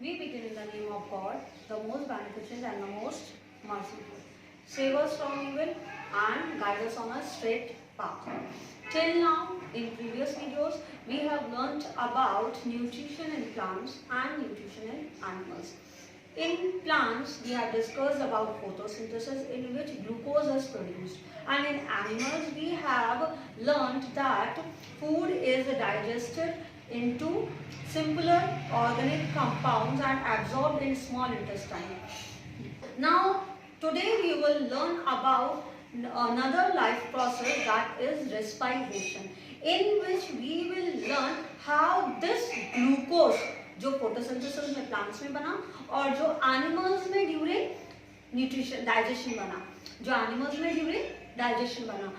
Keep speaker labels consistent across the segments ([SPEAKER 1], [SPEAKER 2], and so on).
[SPEAKER 1] We begin in the name of God, the most beneficent and the most merciful. Save us from evil and guide us on a straight path. Till now, in previous videos, we have learnt about nutrition in plants and nutrition in animals. In plants, we have discussed about photosynthesis in which glucose is produced, and in animals, we have learnt that food is digested into simpler organic compounds and absorbed in small intestine. Now, today we will learn about another life process, that is respiration, in which we will learn how this glucose जो photosynthesis में plants में बना और जो animals में during nutrition digestion बना, जो animals में during digestion बना,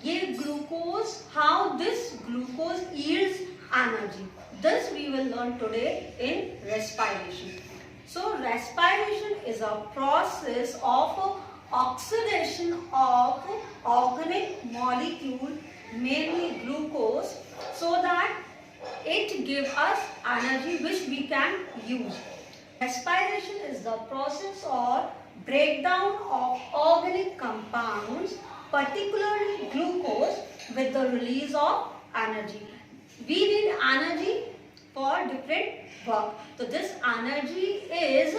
[SPEAKER 1] ये glucose, how this glucose yields energy. This we will learn today in respiration. So respiration is a process of oxidation of organic molecule, mainly glucose, so that it gives us energy which we can use. Respiration is the process or breakdown of organic compounds, particularly glucose, with the release of energy. We need energy for different work. So this energy is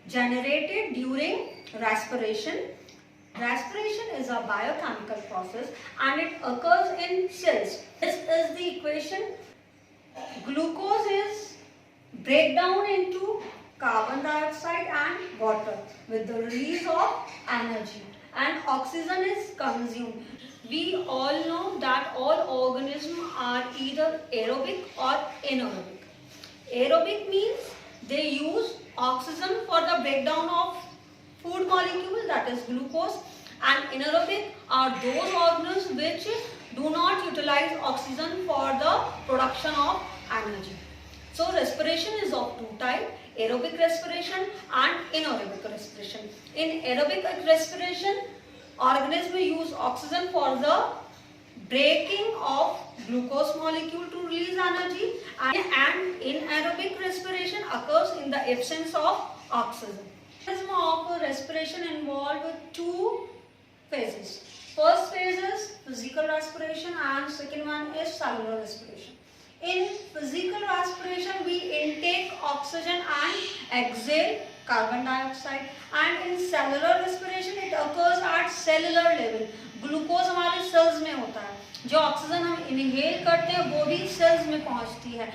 [SPEAKER 1] generated during respiration. Respiration is a biochemical process and it occurs in cells. This is the equation. Glucose is breakdown into carbon dioxide and water with the release of energy, and oxygen is consumed. We all know that all organisms are either aerobic or anaerobic. Aerobic means they use oxygen for the breakdown of food molecule, that is glucose, and anaerobic are those organisms which do not utilize oxygen for the production of energy. So respiration is of two types, aerobic respiration and anaerobic respiration. In aerobic respiration, organisms use oxygen for the breaking of glucose molecule to release energy, and in aerobic respiration occurs in the absence of oxygen. The mechanism of respiration involves two phases. First phase is physical respiration and second one is cellular respiration. In physical respiration, we intake oxygen and exhale carbon dioxide, and in cellular respiration it occurs at cellular level. Glucose हमारे sales में होता है, जो oxygen हम inhale करते हैं वो भी सेल्स में पहुंचती है.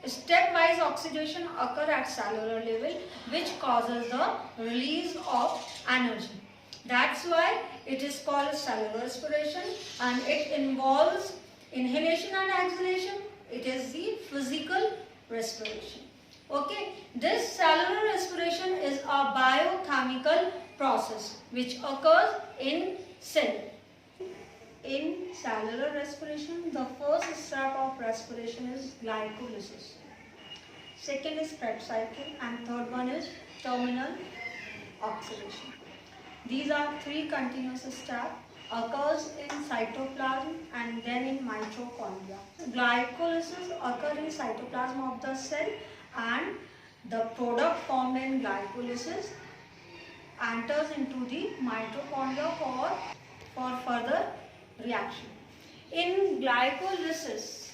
[SPEAKER 1] Step wise oxidation occur at cellular level, which causes the release of energy. That's why it is called cellular respiration, and it involves inhalation and exhalation. It is the physical respiration. Okay, this cellular respiration is a biochemical process which occurs in cell. In cellular respiration, the first step of respiration is glycolysis. Second is Krebs cycle, and third one is terminal oxidation. These are three continuous steps, occurs in cytoplasm and then in mitochondria. Glycolysis occurs in cytoplasm of the cell, and the product formed in glycolysis enters into the mitochondria for further reaction. In glycolysis,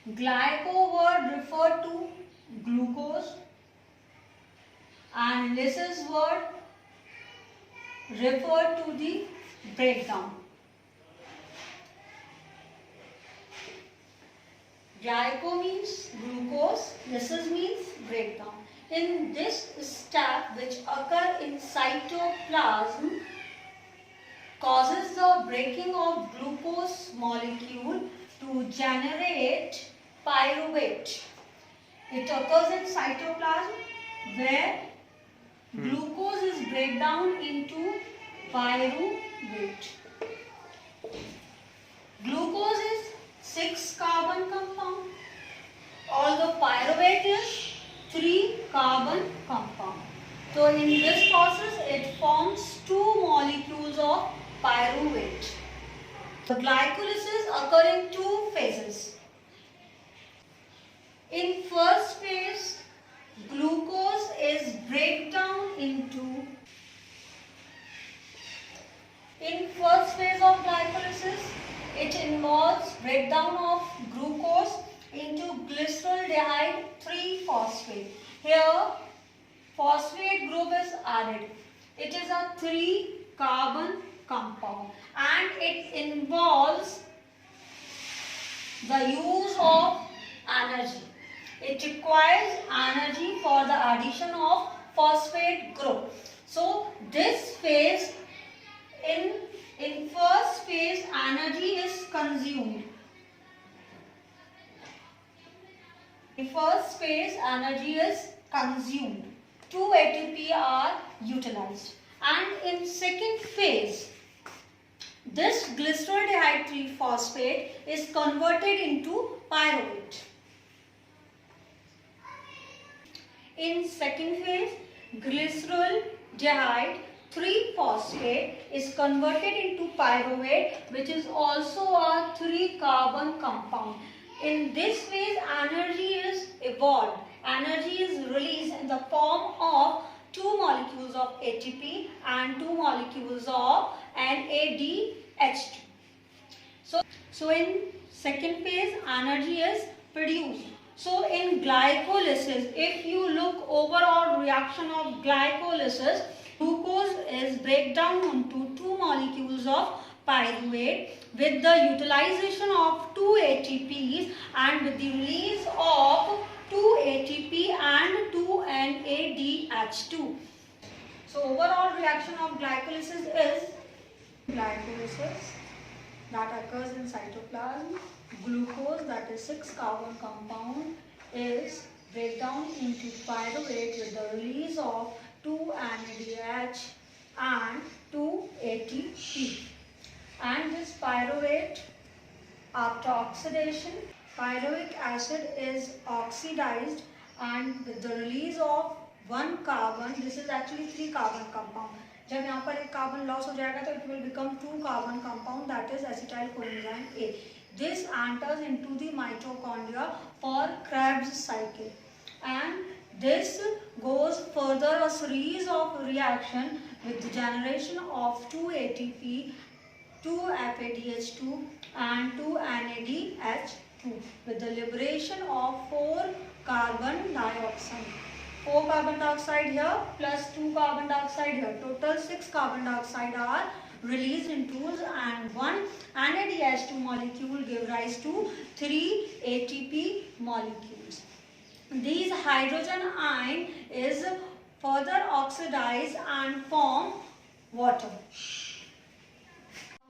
[SPEAKER 1] glyco word refer to glucose and lysis word refer to the breakdown. Glyco means glucose, lysis means breakdown. In this step, which occur in cytoplasm, causes the breaking of glucose molecule to generate pyruvate. It occurs in cytoplasm where glucose is break down into pyruvate. Glucose is 6 carbon compound, although pyruvate is 3 carbon compound. So in this process it forms 2 molecules of pyruvate. The glycolysis occur in 2 phases. In first phase, into. In first phase of glycolysis, it involves breakdown of glucose into glyceraldehyde 3-phosphate. Here, phosphate group is added. It is a 3-carbon compound and it involves the use of energy. It requires energy for the addition of phosphate group. So this phase, in first phase, energy is consumed. In first phase, energy is consumed. 2 ATP are utilized. And in second phase, this glyceraldehyde 3-phosphate is converted into pyruvate. In second phase, glyceraldehyde 3-phosphate is converted into pyruvate, which is also a 3-carbon compound. In this phase, energy is evolved. Energy is released in the form of 2 molecules of ATP and 2 molecules of NADH2. So in second phase, energy is produced. So in glycolysis, if you look overall reaction of glycolysis, glucose is break down into 2 molecules of pyruvate with the utilization of 2 ATPs and with the release of 2 ATP and 2 NADH2. So overall reaction of glycolysis is glycolysis that occurs in cytoplasm. Glucose, that is 6-carbon compound, is break down into pyruvate with the release of 2 NADH and 2 ATP. And this pyruvate, after oxidation, pyruvic acid is oxidized and with the release of 1 carbon, this is actually 3-carbon compound. जब यहाँ पर एक carbon loss हो जाएगा तो it will become 2-carbon compound, that is acetyl coenzyme A. This enters into the mitochondria for Krebs cycle, and this goes further a series of reaction with the generation of 2 ATP, 2 FADH2 and 2 NADH2 with the liberation of 4 carbon dioxide. 4 carbon dioxide here plus 2 carbon dioxide here. Total 6 carbon dioxide are released in tools and 1 NADH2 molecule give rise to 3 ATP molecules. These hydrogen ion is further oxidized and form water.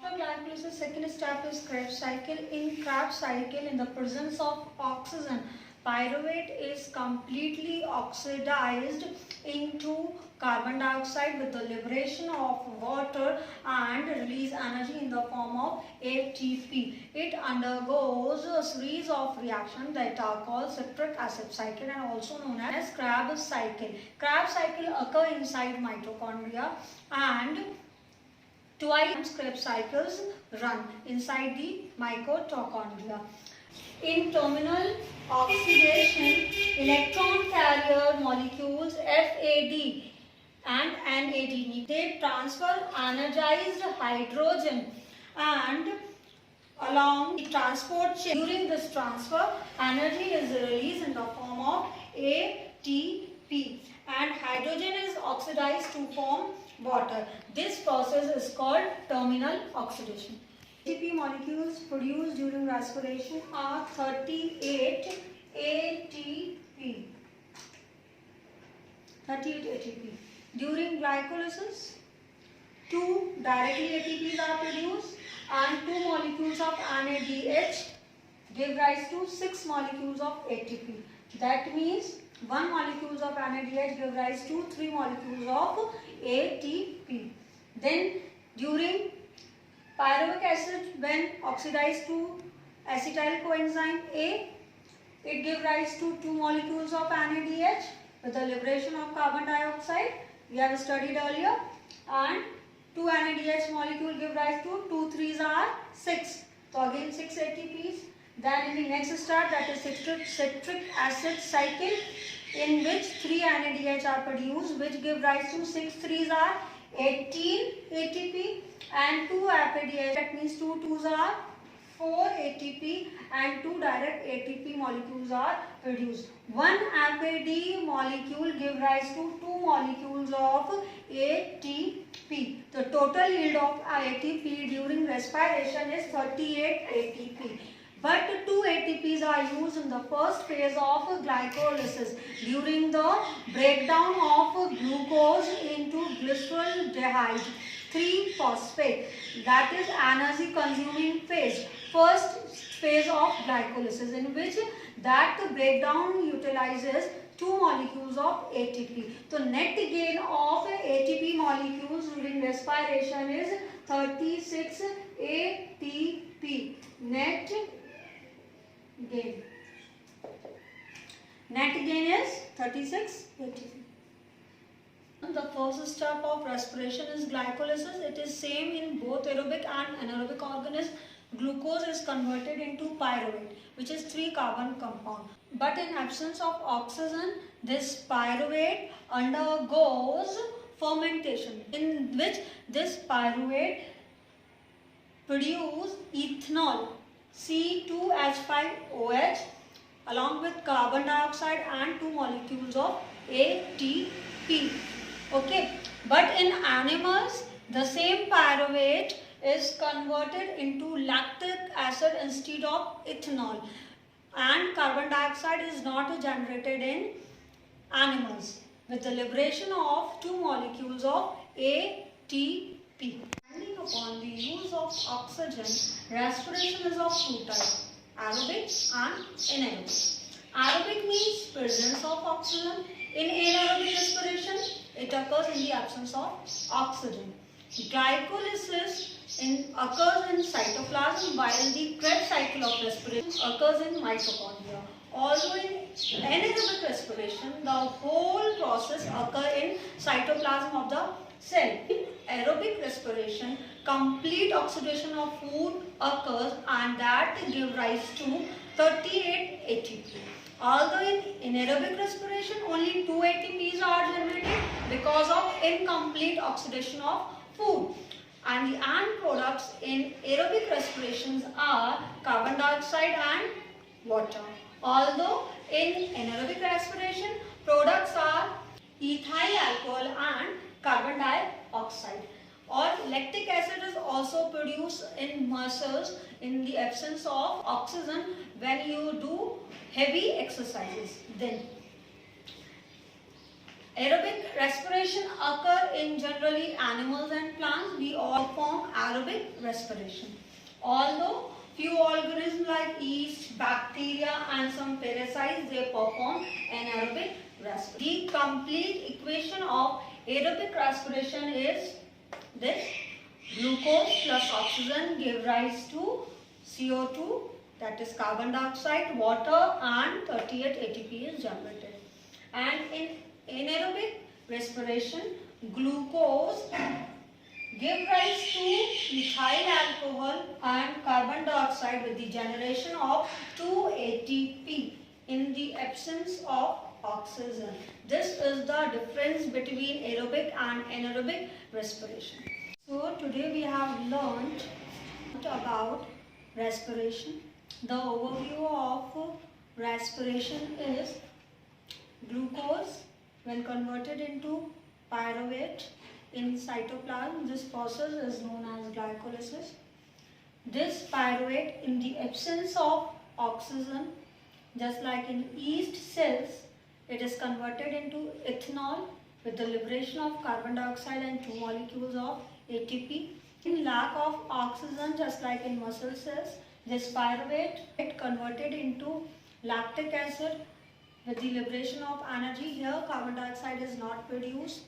[SPEAKER 1] After glycolysis, second step is Krebs cycle. In Krebs cycle, in the presence of oxygen, pyruvate is completely oxidized into carbon dioxide with the liberation of water and release energy in the form of ATP. It undergoes a series of reactions that are called citric acid cycle and also known as Krebs cycle. Krebs cycle occur inside mitochondria and twice Krebs cycles run inside the mitochondria. In terminal oxidation, electron carrier molecules FAD and NAD, they transfer energized hydrogen and along the transport chain. During this transfer, energy is released in the form of ATP and hydrogen is oxidized to form water. This process is called terminal oxidation. ATP molecules produced during respiration are 38 ATP. 38 ATP. During glycolysis, 2 directly ATPs are produced and 2 molecules of NADH give rise to 6 molecules of ATP. That means 1 molecule of NADH give rise to 3 molecules of ATP. Then during pyruvic acid, when oxidized to acetyl coenzyme A, it gives rise to 2 molecules of NADH with the liberation of carbon dioxide. We have studied earlier, and 2 NADH molecule give rise to 2 3s are 6. So again 6 ATPs. Then in the next step, that is citric acid cycle, in which 3 NADH are produced, which give rise to 6 threes are 18 ATP and 2 FADH, that means 2 twos are 4 ATP and 2 direct ATP molecules are produced. One FAD molecule give rise to 2 molecules of ATP. The total yield of ATP during respiration is 38 ATP. But 2 ATPs are used in the first phase of glycolysis during the breakdown of glucose into glyceraldehyde 3-phosphate, that is energy consuming phase, first phase of glycolysis, in which that breakdown utilizes 2 molecules of ATP. So net gain of ATP molecules during respiration is 36 ATP. Net gain is 36 ATP. The first step of respiration is glycolysis. It is same in both aerobic and anaerobic organisms. Glucose is converted into pyruvate, which is 3-carbon compound. But in absence of oxygen, this pyruvate undergoes fermentation, in which this pyruvate produce ethanol C2H5OH along with carbon dioxide and 2 molecules of ATP. Okay, but in animals, the same pyruvate is converted into lactic acid instead of ethanol, and carbon dioxide is not generated in animals with the liberation of 2 molecules of ATP. Depending upon the use of oxygen, respiration is of 2 types, aerobic and anaerobic. Aerobic means presence of oxygen. In anaerobic respiration, it occurs in the absence of oxygen. Glycolysis occurs in cytoplasm, while the Krebs cycle of respiration occurs in mitochondria. Although in anaerobic respiration, the whole process occurs in cytoplasm of the cell. In aerobic respiration, complete oxidation of food occurs, and that gives rise to 38 ATP. Although in anaerobic respiration, only 2 ATPs are generated because of incomplete oxidation of food. And the end products in aerobic respirations are carbon dioxide and water. Although in anaerobic respiration, products are ethyl alcohol and carbon dioxide. Or lactic acid is also produced in muscles in the absence of oxygen when you do heavy exercises. Then aerobic respiration occur in generally animals and plants. We all perform aerobic respiration. Although few organisms like yeast, bacteria and some parasites, they perform anaerobic respiration. The complete equation of aerobic respiration is this: glucose plus oxygen give rise to CO2, that is carbon dioxide, water, and 38 ATP is generated. And in anaerobic respiration, glucose give rise to ethyl alcohol and carbon dioxide with the generation of 2 ATP in the absence of oxygen. This is the difference between aerobic and anaerobic respiration. So today we have learned about respiration. The overview of respiration is glucose when converted into pyruvate in cytoplasm. This process is known as glycolysis. This pyruvate in the absence of oxygen, just like in yeast cells, it is converted into ethanol with the liberation of carbon dioxide and 2 molecules of ATP. In lack of oxygen, just like in muscle cells, this pyruvate is converted into lactic acid with the liberation of energy. Here carbon dioxide is not produced.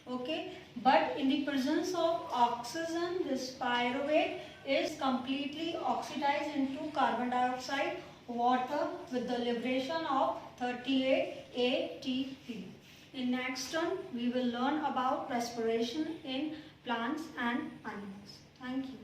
[SPEAKER 1] Okay, but in the presence of oxygen, this pyruvate is completely oxidized into carbon dioxide, water with the liberation of 38 ATP. In next turn, we will learn about respiration in plants and animals. Thank you.